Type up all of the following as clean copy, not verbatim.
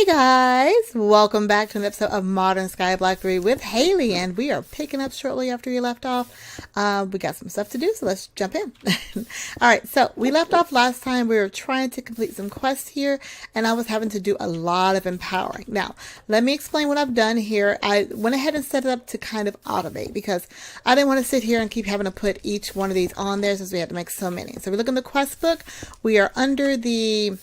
Guys, welcome back to an episode of Modern Skyblock 3 with Haliee, and we are picking up shortly after we left off. We got some stuff to do, so let's jump in. Alright, so we left off last time. We were trying to complete some quests here, and I was having to do a lot of empowering. Now, let me explain what I've done here. I went ahead and set it up to kind of automate, because I didn't want to sit here and keep having to put each one of these on there since we had to make so many. So we look in the quest book. We are under the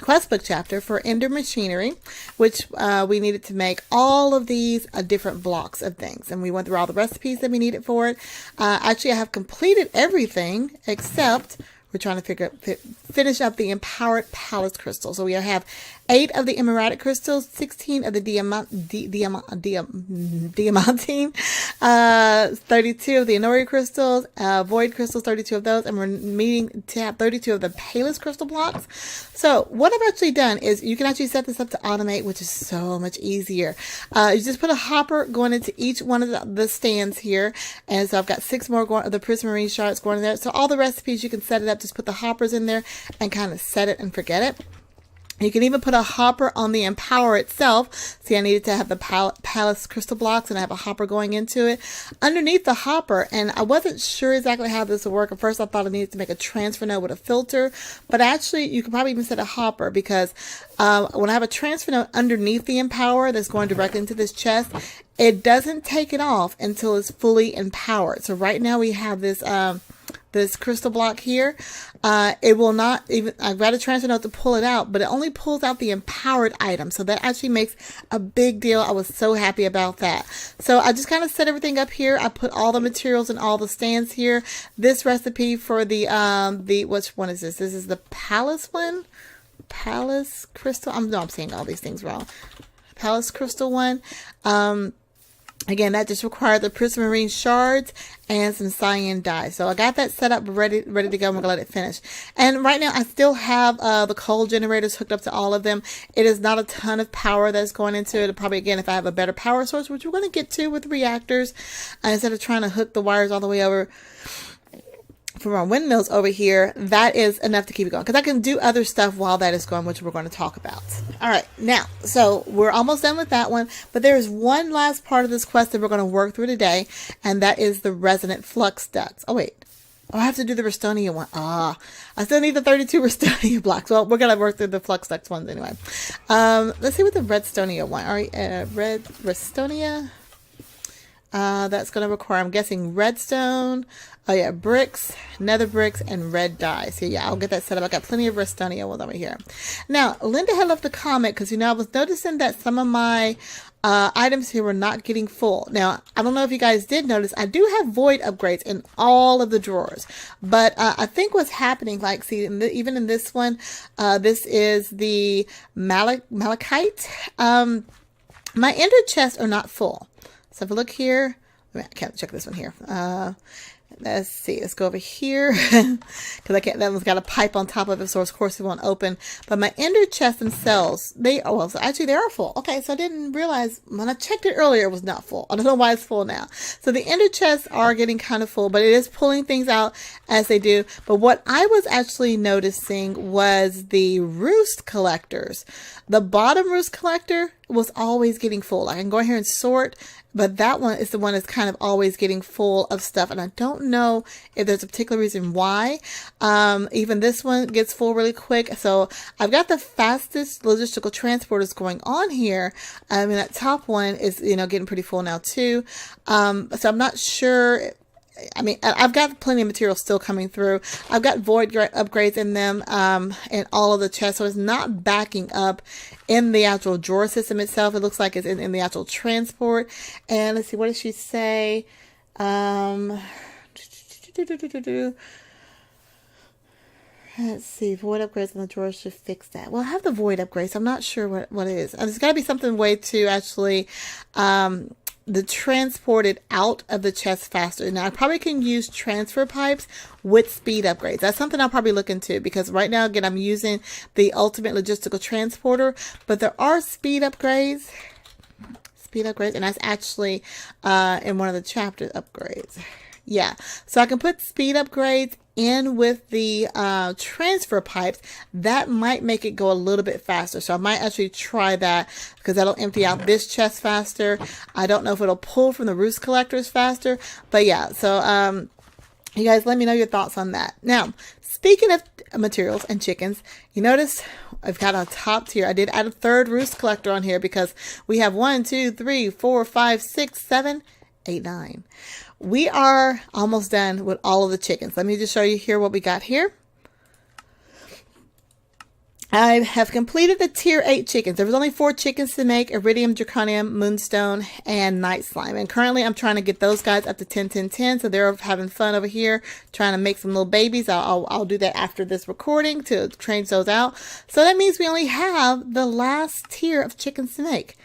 quest book chapter for Ender Machinery, which we needed to make all of these different blocks of things, and we went through all the recipes that we needed for it. Actually, I have completed everything except we're trying to finish up the empowered palace crystals. So we have 8 of the emeraldic crystals, 16 of the diamantine, 32 of the Inori crystals, void crystals, 32 of those, and we're needing to have 32 of the palest crystal blocks. So what I've actually done is you can actually set this up to automate, which is so much easier. You just put a hopper going into each one of the stands here, and so I've got 6 more going of the prismarine shards going in there. So all the recipes, you can set it up, just put the hoppers in there and kind of set it and forget it. You can even put a hopper on the empower itself. See, I needed to have the palace crystal blocks, and I have a hopper going into it underneath the hopper. And I wasn't sure exactly how this would work. At first, I thought I needed to make a transfer node with a filter, but actually, you could probably even set a hopper, because when I have a transfer node underneath the empower that's going directly into this chest, it doesn't take it off until it's fully empowered. So right now we have this this crystal block here. It will not even, I've got a transfer node to pull it out, but it only pulls out the empowered item. So that actually makes a big deal. I was so happy about that. So I just kind of set everything up here. I put all the materials in all the stands here. This recipe for the which one is this? This is the palace one? Palace crystal? I'm saying all these things wrong. Palace crystal one. Again, that just required the prismarine shards and some cyan dye. So I got that set up, ready to go. I'm going to let it finish. And right now, I still have the coal generators hooked up to all of them. It is not a ton of power that's going into it. Probably, again, if I have a better power source, which we're going to get to with reactors, instead of trying to hook the wires all the way over from our windmills over here, that is enough to keep it going, because I can do other stuff while that is going, which we're going to talk about. All right, now, so we're almost done with that one, but there is one last part of this quest that we're going to work through today, and that is the Resonant Flux ducts. Oh, wait. Oh, I have to do the Restonia one. I still need the 32 Restonia blocks. Well, we're going to work through the Flux ducts ones anyway. Let's see what the Redstonia one. All right, Red Restonia. That's going to require, I'm guessing, redstone. Oh yeah, bricks, nether bricks, and red dye. So yeah, I'll get that set up. I got plenty of Restonia ones over here. Now, Linda had left a comment, because, I was noticing that some of my items here were not getting full. Now, I don't know if you guys did notice, I do have void upgrades in all of the drawers. But I think what's happening, like, see, even in this one, this is the malachite. My ender chests are not full. So if I look here, I can't check this one here. Let's see, let's go over here, because that one's got a pipe on top of it, so of course it won't open. But my ender chests themselves, so actually they are full. Okay, so I didn't realize when I checked it earlier, it was not full. I don't know why it's full now. So the ender chests are getting kind of full, but it is pulling things out as they do. But what I was actually noticing was the roost collectors. The bottom roost collector was always getting full. I can go in here and sort, but that one is the one that's kind of always getting full of stuff. And I don't know if there's a particular reason why. Even this one gets full really quick. So I've got the fastest logistical transporters going on here. And that top one is, getting pretty full now too. So I'm not sure. I mean, I've got plenty of material still coming through. I've got void upgrades in them, in all of the chests, so it's not backing up in the actual drawer system itself. It looks like it's in the actual transport. And let's see, what does she say? Let's see, void upgrades in the drawer should fix that. Well, I have the void upgrades, so I'm not sure what it is. There's got to be something way to actually the transported out of the chest faster. Now I probably can use transfer pipes with speed upgrades. That's something I'll probably look into, because right now, again, I'm using the ultimate logistical transporter, but there are speed upgrades, and that's actually in one of the chapter upgrades. Yeah, so I can put speed upgrades in with the transfer pipes. That might make it go a little bit faster. So I might actually try that because that'll empty out this chest faster. I don't know if it'll pull from the roost collectors faster, but yeah. So you guys let me know your thoughts on that. Now, speaking of materials and chickens, you notice I've got a top tier. I did add a third roost collector on here because we have 1, 2, 3, 4, 5, 6, 7, 8, 9. We are almost done with all of the chickens. Let me just show you here what we got here. I have completed the tier 8 chickens. There was only 4 chickens to make: Iridium, Draconium, Moonstone, and Night Slime. And currently I'm trying to get those guys up to 10, 10, 10. So they're having fun over here trying to make some little babies. I'll do that after this recording to train those out. So that means we only have the last tier of chickens to make.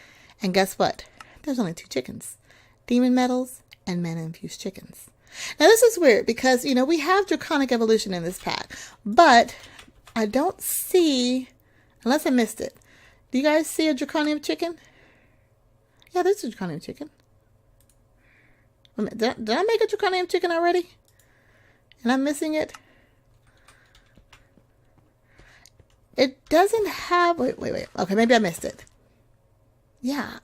And guess what? There's only 2 chickens. Demon Metals and Mana Infused chickens. Now this is weird because, you know, we have Draconic Evolution in this pack, but I don't see, unless I missed it. Do you guys see a Draconium chicken? Yeah, there's a Draconium chicken. Wait a minute, did I make a Draconium chicken already? And I'm missing it? It doesn't have, wait. Okay, maybe I missed it. Yeah.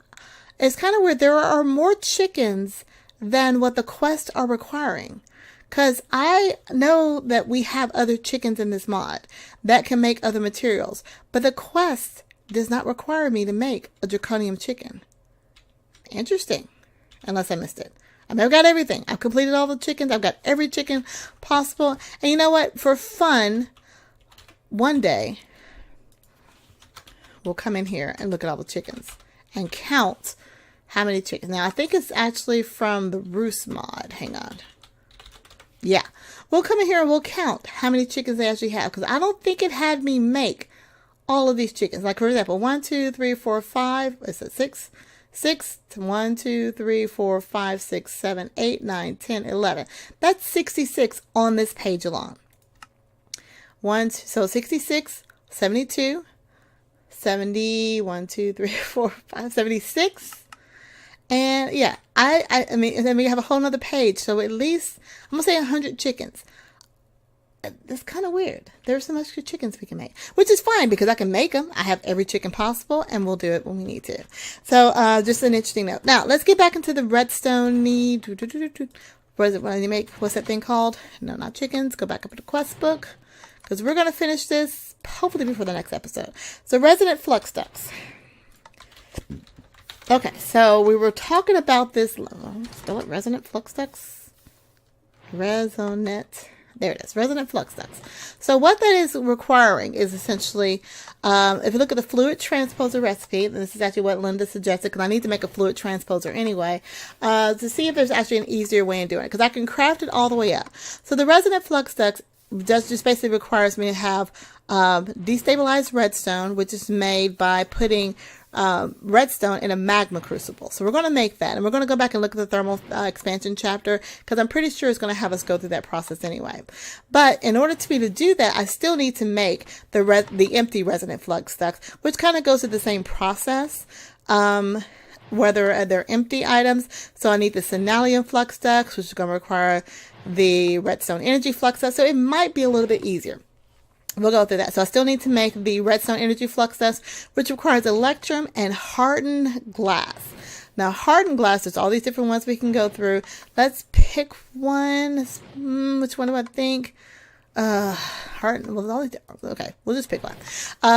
It's kind of weird. There are more chickens than what the quests are requiring. Because I know that we have other chickens in this mod that can make other materials. But the quest does not require me to make a Draconium chicken. Interesting. Unless I missed it. I mean, I've got everything. I've completed all the chickens. I've got every chicken possible. And you know what? For fun, one day, we'll come in here and look at all the chickens and count how many chickens. Now, I think it's actually from the Roost mod. Hang on. Yeah. We'll come in here and we'll count how many chickens they actually have. Because I don't think it had me make all of these chickens. Like, for example, 1, 2, 3, 4, 5. Is it 6? 6. 1, 2, 3, 4, 5, 6, 7, 8, 9, 10, 11. That's 66 on this page alone. So 66, 72, 70, 1, 2, 3, 4, 5, 76. And yeah, I mean, and then we have a whole nother page. So at least, I'm going to say 100 chickens. That's kind of weird. There's some extra chickens we can make, which is fine because I can make them. I have every chicken possible and we'll do it when we need to. So just an interesting note. Now, let's get back into the redstone need. What is it when you make? What's that thing called? No, not chickens. Go back up to the quest book because we're going to finish this hopefully before the next episode. So Resonant Flux ducts. Okay, so we were talking about this. Spell it, Resonant Flux ducts. Resonant. There it is, Resonant Flux ducts. So what that is requiring is essentially, if you look at the fluid transposer recipe, and this is actually what Linda suggested, because I need to make a fluid transposer anyway, to see if there's actually an easier way of doing it, because I can craft it all the way up. So the Resonant Flux ducts just basically requires me to have destabilized redstone, which is made by putting redstone in a magma crucible. So we're going to make that, and we're going to go back and look at the thermal expansion chapter because I'm pretty sure it's going to have us go through that process anyway. But in order to me to do that, I still need to make the empty resonant flux ducts, which kind of goes through the same process. Whether they're empty items. So I need the Senalium flux ducts, which is going to require the redstone energy flux ducts. So it might be a little bit easier. We'll go through that. So I still need to make the redstone energy flux dust, which requires electrum and hardened glass. Now, hardened glass, there's all these different ones we can go through. Let's pick one. Which one do I think? Hardened. Well, okay, we'll just pick one.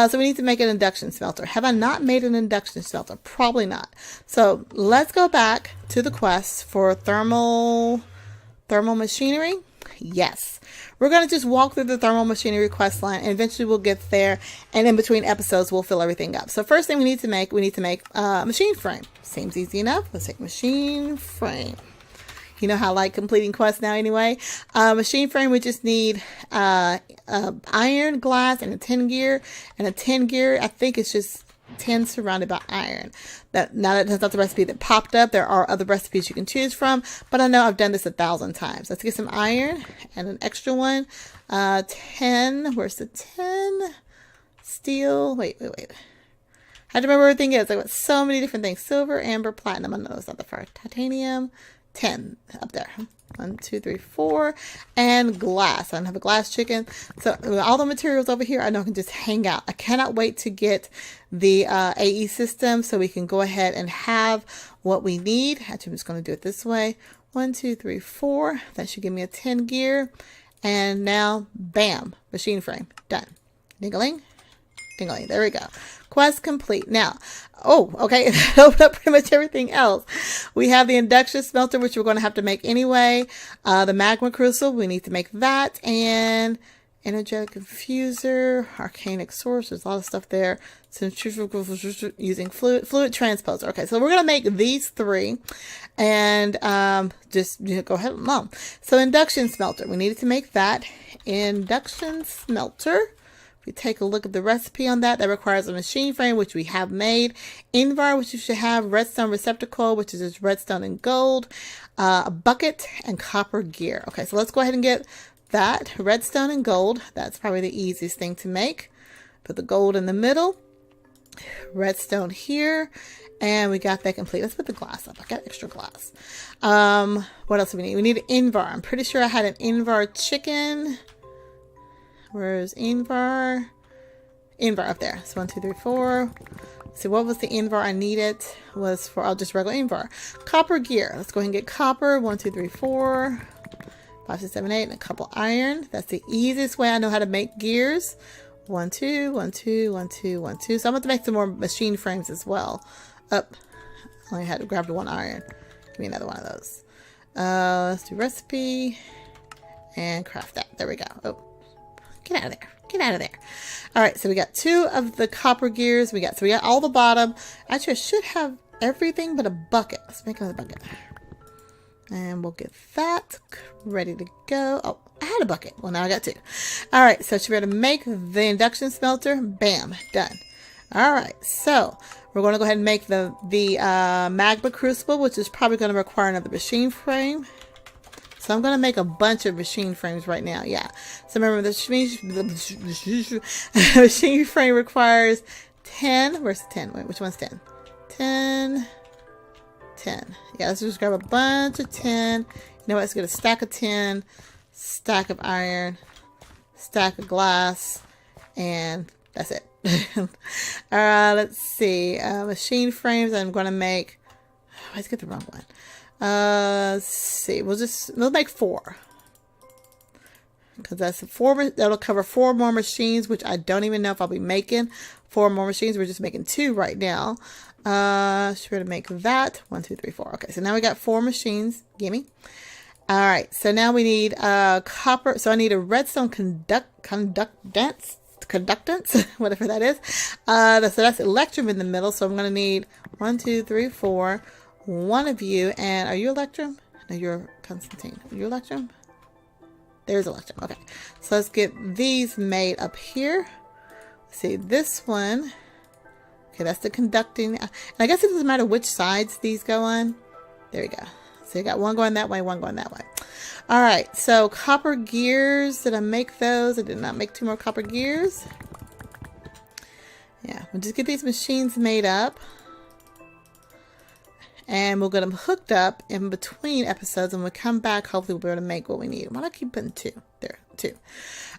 So we need to make an induction smelter. Have I not made an induction smelter? Probably not. So let's go back to the quest for thermal machinery. Yes. We're going to just walk through the thermal machinery quest line, and eventually we'll get there, and in between episodes we'll fill everything up. So first thing we need to make a machine frame. Seems easy enough. Let's take machine frame. You know how I like completing quests now anyway. Machine frame, we just need iron, glass, and a tin gear. And a tin gear, I think it's just tin surrounded by iron. Now that's not the recipe that popped up. There are other recipes you can choose from, but I know I've done this 1,000 times. Let's get some iron and an extra one. 10. Where's the 10? Steel. Wait. I had to remember what everything is. I've got so many different things. Silver, amber, platinum. I know it's not the first. Titanium, 10 up there. 1, 2, 3, 4, and glass. I don't have a glass chicken. So all the materials over here, I know I can just hang out. I cannot wait to get the AE system so we can go ahead and have what we need. Actually, I'm just going to do it this way. 1, 2, 3, 4. That should give me a 10 gear. And now, bam, machine frame done. Ding-a-ling. Ding-a-ling. There we go. Quest complete. Now, oh, okay. Open up pretty much everything else. We have the induction smelter, which we're going to have to make anyway. The magma crystal, we need to make that. And energetic infuser, arcanic source. There's a lot of stuff there. Centrifugal using fluid transposer. Okay, so we're going to make these 3. And just go ahead and mom. So induction smelter, we needed to make that. Induction smelter. We take a look at the recipe on that. That requires a machine frame, which we have made. Invar, which you should have. Redstone receptacle, which is just redstone and gold. A bucket and copper gear. Okay, so let's go ahead and get that. Redstone and gold. That's probably the easiest thing to make. Put the gold in the middle. Redstone here. And we got that complete. Let's put the glass up. I got extra glass. What else do we need? We need an Invar. I'm pretty sure I had an Invar chicken. Where's Invar? Invar up there. So 1, 2, 3, 4. So what was the Invar I needed? Was for just regular Invar. Copper gear. Let's go ahead and get copper. 1, 2, 3, 4, 5, 6, 7, 8, and a couple iron. That's the easiest way I know how to make gears. 1, 2, 1, 2, 1, 2, 1, 2. So I'm going to make some more machine frames as well. Up. I only had to grab the 1 iron. Give me another one of those. Let's do recipe and craft that. There we go. Oh. Get out of there. Get out of there. All right, so we got 2 of the copper gears. We got all the bottom. Actually, I should have everything but a bucket. Let's make another bucket. And we'll get that ready to go. Oh, I had a bucket. Well, now I got 2. All right, so should be able to make the induction smelter. Bam, done. All right, so we're going to go ahead and make the magma crucible, which is probably going to require another machine frame. So I'm going to make a bunch of machine frames right now. Yeah. So remember, the machine frame requires 10. Where's the 10? Wait, which one's 10? 10. 10. Yeah, let's just grab a bunch of 10. You know what? Let's get a stack of 10, stack of iron, stack of glass, and that's it. Let's see. Machine frames I'm going to make. I always get the wrong one. Let's see. We'll make 4. Because that's 4. That'll cover 4 more machines, which I don't even know if I'll be making 4 more machines. We're just making 2 right now. Sure to make that. 1, 2, 3, 4. Okay, so now we got 4 machines. Gimme. All right, so now we need copper. So I need a redstone conductance, whatever that is. So that's electrum in the middle. So I'm going to need 1, 2, 3, 4. 1 of you, and are you Electrum? No, you're Constantine. Are you Electrum? There's Electrum. Okay, so let's get these made up here. Let's see, this one. Okay, that's the conducting. And I guess it doesn't matter which sides these go on. There we go. So you got 1 going that way, 1 going that way. All right, so copper gears. Did I make those? I did not make 2 more copper gears. Yeah, we'll just get these machines made up. And we'll get them hooked up in between episodes. And when we come back, hopefully we'll be able to make what we need. Why do I keep putting 2? There, 2.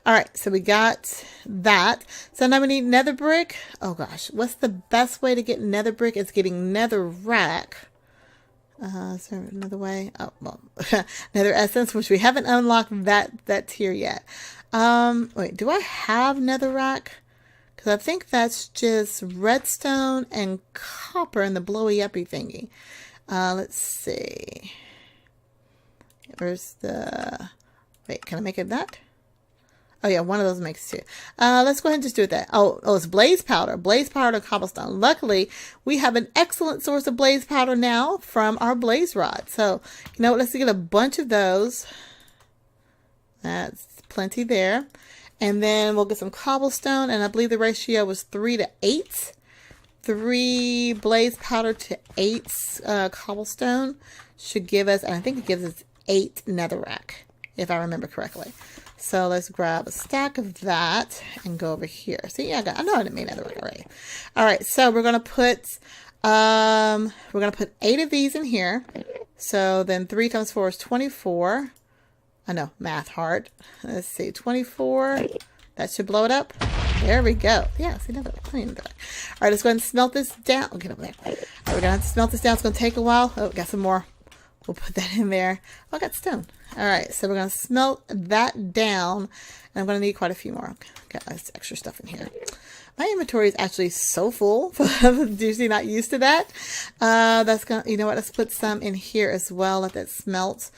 All right, so we got that. So now we need nether brick. Oh gosh, what's the best way to get nether brick? It's getting nether rack. Is there another way? Oh, well, nether essence, which we haven't unlocked that tier yet. Wait, do I have nether rack? Because I think that's just redstone and copper and the blowy uppy thingy. Let's see. Where's the... Wait, can I make it that? Oh yeah, one of those makes 2. Let's go ahead and just do it that. Oh, it's blaze powder. Blaze powder, cobblestone. Luckily, we have an excellent source of blaze powder now from our blaze rod. So, you know what? Let's get a bunch of those. That's plenty there. And then we'll get some cobblestone, and I believe the ratio was 3 to 8. 3 blaze powder to 8 cobblestone should give us, and I think it gives us 8 netherrack, if I remember correctly. So let's grab a stack of that and go over here. See, I know I didn't make netherrack already. All right, so we're gonna put 8 of these in here. So then 3 times 4 is 24. I know, math hard. Let's see, 24. That should blow it up. There we go. Yeah, see, that's clean. All right, let's go ahead and smelt this down. Oh, get over there. All right, we're going to have to smelt this down. It's going to take a while. Oh, got some more. We'll put that in there. Oh, I got stone. All right, so we're going to smelt that down. And I'm going to need quite a few more. Got this extra stuff in here. My inventory is actually so full. I'm usually not used to that. That's going to, you know what, let's put some in here as well. Let that smelt.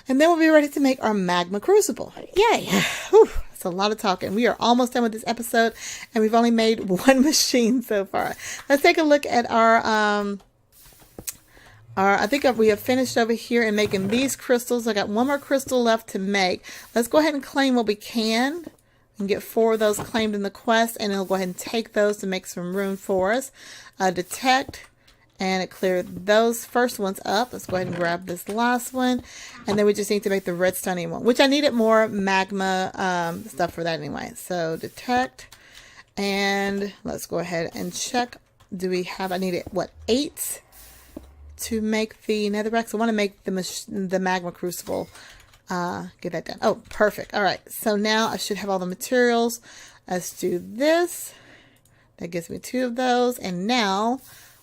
And then we'll be ready to make our magma crucible. Yay! Whew, that's a lot of talking. We are almost done with this episode, and we've only made one machine so far. Let's take a look at our I think we have finished over here in making these crystals. I got one more crystal left to make. Let's go ahead and claim what we can and get 4 of those claimed in the quest, and it'll go ahead and take those to make some room for us. Detect. And it cleared those first ones up. Let's go ahead and grab this last one. And then we just need to make the redstone one, which I needed more magma stuff for that anyway. So detect. And let's go ahead and check. Do we have, I needed, what, 8 to make the netherrack? So I want to make the magma crucible. Get that done. Oh, perfect. All right. So now I should have all the materials. Let's do this. That gives me 2 of those. And now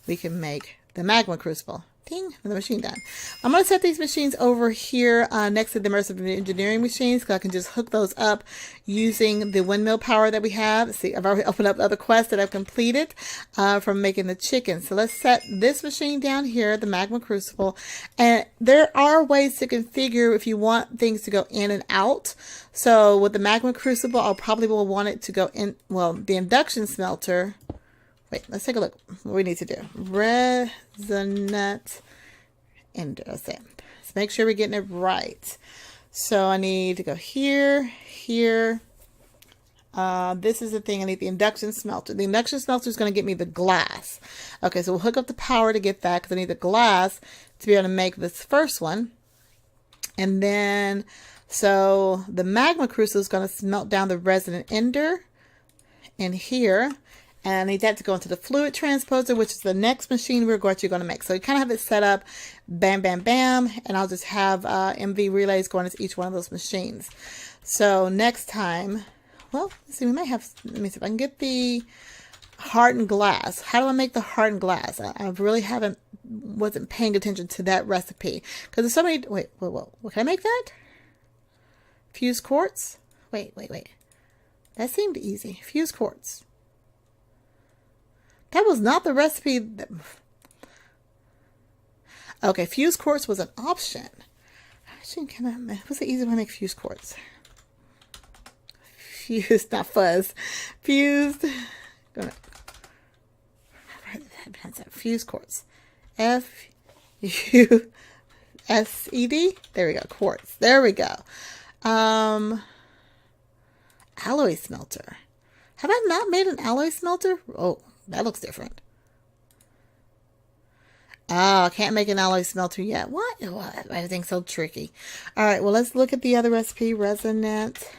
we can make the magma crucible. Ding, the machine done. I'm going to set these machines over here next to the immersive engineering machines, because I can just hook those up using the windmill power that we have. See, I've already opened up the other quests that I've completed from making the chicken. So let's set this machine down here, the magma crucible. And there are ways to configure if you want things to go in and out. So with the magma crucible, I'll probably will want it to go in, well, the induction smelter. Wait, let's take a look what we need to do. Resonant Ender. Let's make sure we're getting it right. So I need to go here, here. This is the thing. I need the induction smelter. The induction smelter is going to get me the glass. Okay, so we'll hook up the power to get that, because I need the glass to be able to make this first one. And then, so the magma crucible is going to smelt down the resonant ender in here. And I need that to go into the fluid transposer, which is the next machine we're going to make. So you kind of have it set up, bam, bam, bam. And I'll just have MV relays going into each one of those machines. So next time, well, let's see, we might have, let me see if I can get the hardened glass. How do I make the hardened glass? I really wasn't paying attention to that recipe. Because there's so many, wait, can I make that? Fused quartz? Wait. That seemed easy. Fused quartz. That was not the recipe. Okay, fused quartz was an option. What's the easy way to make fused quartz? Fused, not fuzz. Fused. Fused quartz. F-U-S-E-D. There we go. Quartz. There we go. Alloy smelter. Have I not made an alloy smelter? Oh. That looks different. Oh, I can't make an alloy smelter yet. What? Everything's so tricky. All right, well, let's look at the other recipe. Resonant.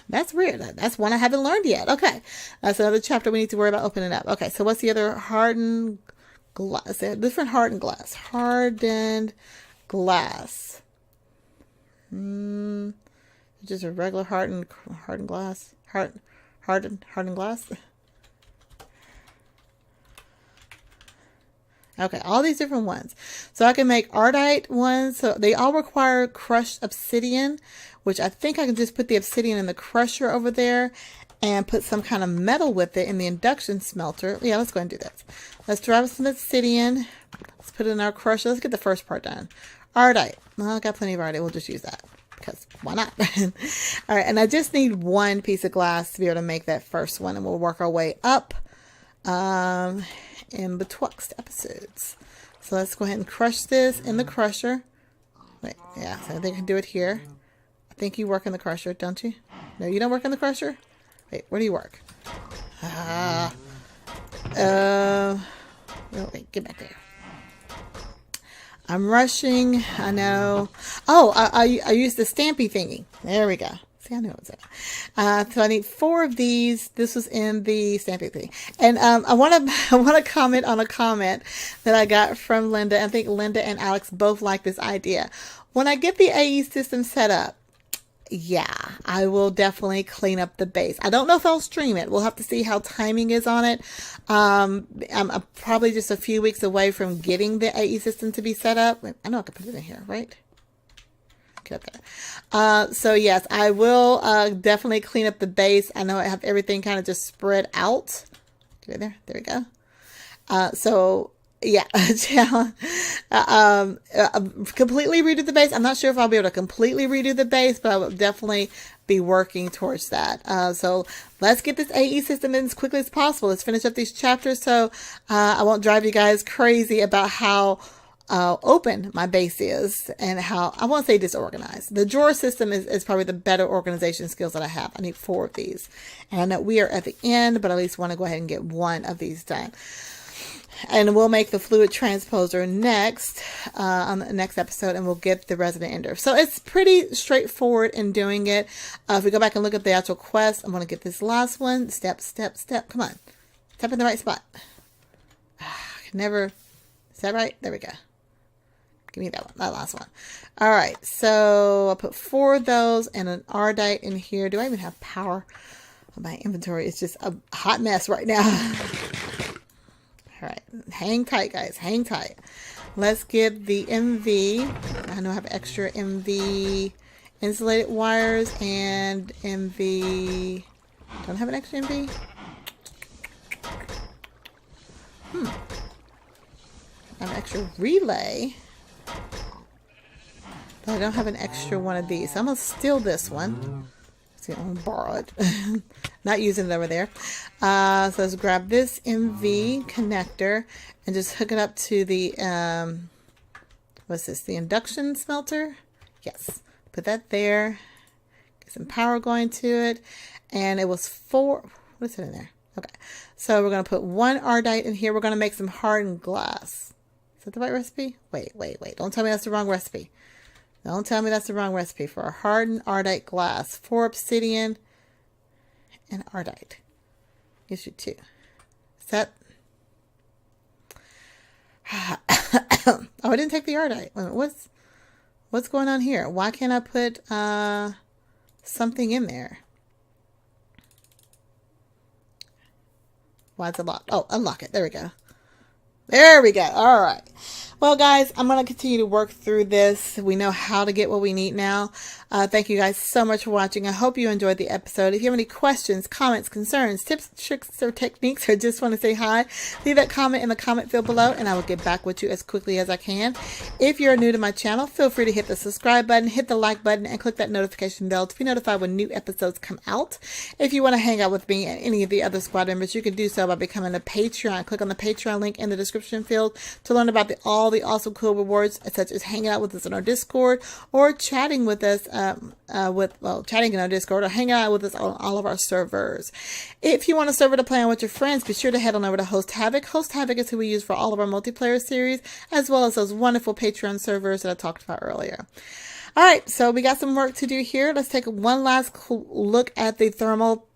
That's weird. That's one I haven't learned yet. Okay. That's another chapter we need to worry about opening up. Okay, so what's the other hardened glass? Different hardened glass. Hardened glass. Just a regular hardened glass. Hardened glass. Okay, all these different ones. So I can make ardite ones. So they all require crushed obsidian, which I think I can just put the obsidian in the crusher over there and put some kind of metal with it in the induction smelter. Yeah, let's go ahead and do this. Let's grab some obsidian. Let's put it in our crusher. Let's get the first part done. Ardite. Well, I got plenty of ardite. We'll just use that, because why not? All right, and I just need one piece of glass to be able to make that first one, and we'll work our way up. In betwixt episodes. So let's go ahead and crush this in the crusher. Wait, yeah, so I think I can do it here. I think you work in the crusher, don't you? No, you don't work in the crusher? Wait, where do you work? Wait, get back there. I'm rushing, I know. Oh, I used the stampy thingy. There we go. See, I knew it was it. So I need 4 of these. This was in the stamping thing. And I want to comment on a comment that I got from Linda. I think Linda and Alex both like this idea. When I get the AE system set up, yeah, I will definitely clean up the base. I don't know if I'll stream it. We'll have to see how timing is on it. I'm probably just a few weeks away from getting the AE system to be set up. I know I can put it in here, right? Get up there. So yes, I will definitely clean up the base. I know I have everything kind of just spread out. Get it there. There we go. So yeah, completely redo the base. I'm not sure if I'll be able to completely redo the base, but I will definitely be working towards that. So let's get this AE system in as quickly as possible. Let's finish up these chapters so I won't drive you guys crazy about how open my base is and how, I won't say disorganized. The drawer system is probably the better organization skills that I have. I need 4 of these. And I know we are at the end, but I at least want to go ahead and get 1 of these done. And we'll make the fluid transposer next, on the next episode, and we'll get the resonant ender. So it's pretty straightforward in doing it. If we go back and look at the actual quest, I'm going to get this last one. Step, step, step. Come on. Step in the right spot. Never. Is that right? There we go. Give me that one, that last one. All right, so I'll put 4 of those and an ardite in here. Do I even have power? My inventory is just a hot mess right now. All right, hang tight, guys, hang tight. Let's get the MV. I know I have extra MV insulated wires and MV. Don't I have an extra MV? I have an extra relay. But I don't have an extra one of these. So I'm going to steal this one. See, I'm going to borrow it. Not using it over there. So let's grab this MV connector and just hook it up to the, what's this? The induction smelter? Yes. Put that there. Get some power going to it. And it was 4. What is it in there? Okay. So we're going to put 1 ardite in here. We're going to make some hardened glass. Is that the right recipe? Wait. Don't tell me that's the wrong recipe. Don't tell me that's the wrong recipe for a hardened ardite glass. 4 obsidian and ardite. Gives you 2. Is that? Oh, I didn't take the ardite. What's going on here? Why can't I put something in there? Why is it locked? Oh, unlock it. There we go. There we go. All right. Well, guys, I'm going to continue to work through this. We know how to get what we need now. Thank you guys so much for watching. I hope you enjoyed the episode. If you have any questions, comments, concerns, tips, tricks, or techniques, or just want to say hi, leave that comment in the comment field below, and I will get back with you as quickly as I can. If you're new to my channel, feel free to hit the subscribe button, hit the like button, and click that notification bell to be notified when new episodes come out. If you want to hang out with me and any of the other squad members, you can do so by becoming a Patreon. Click on the Patreon link in the description field to learn about all the awesome cool rewards, such as hanging out with us on our Discord or chatting with us chatting in our Discord or hanging out with us on all of our servers. If you want a server to play on with your friends, be sure to head on over to Host Havoc. Host Havoc is who we use for all of our multiplayer series, as well as those wonderful Patreon servers that I talked about earlier. All right, so we got some work to do here. Let's take one last look at the thermal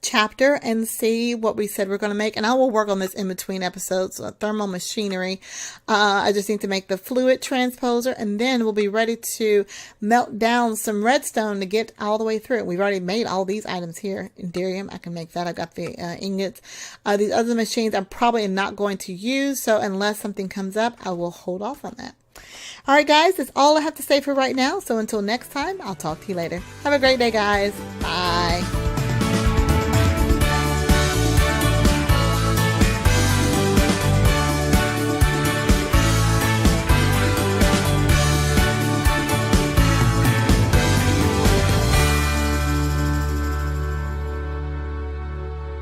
chapter and see what we said we're going to make, and I will work on this in between episodes. Thermal machinery. I just need to make the fluid transposer, and then we'll be ready to melt down some redstone to get all the way through. We've already made all these items here in Derium. I can make that. I've got the ingots. These other machines I'm probably not going to use, so unless something comes up, I will hold off on that. All right, guys, that's all I have to say for right now. So until next time, I'll talk to you later. Have a great day, guys. Bye.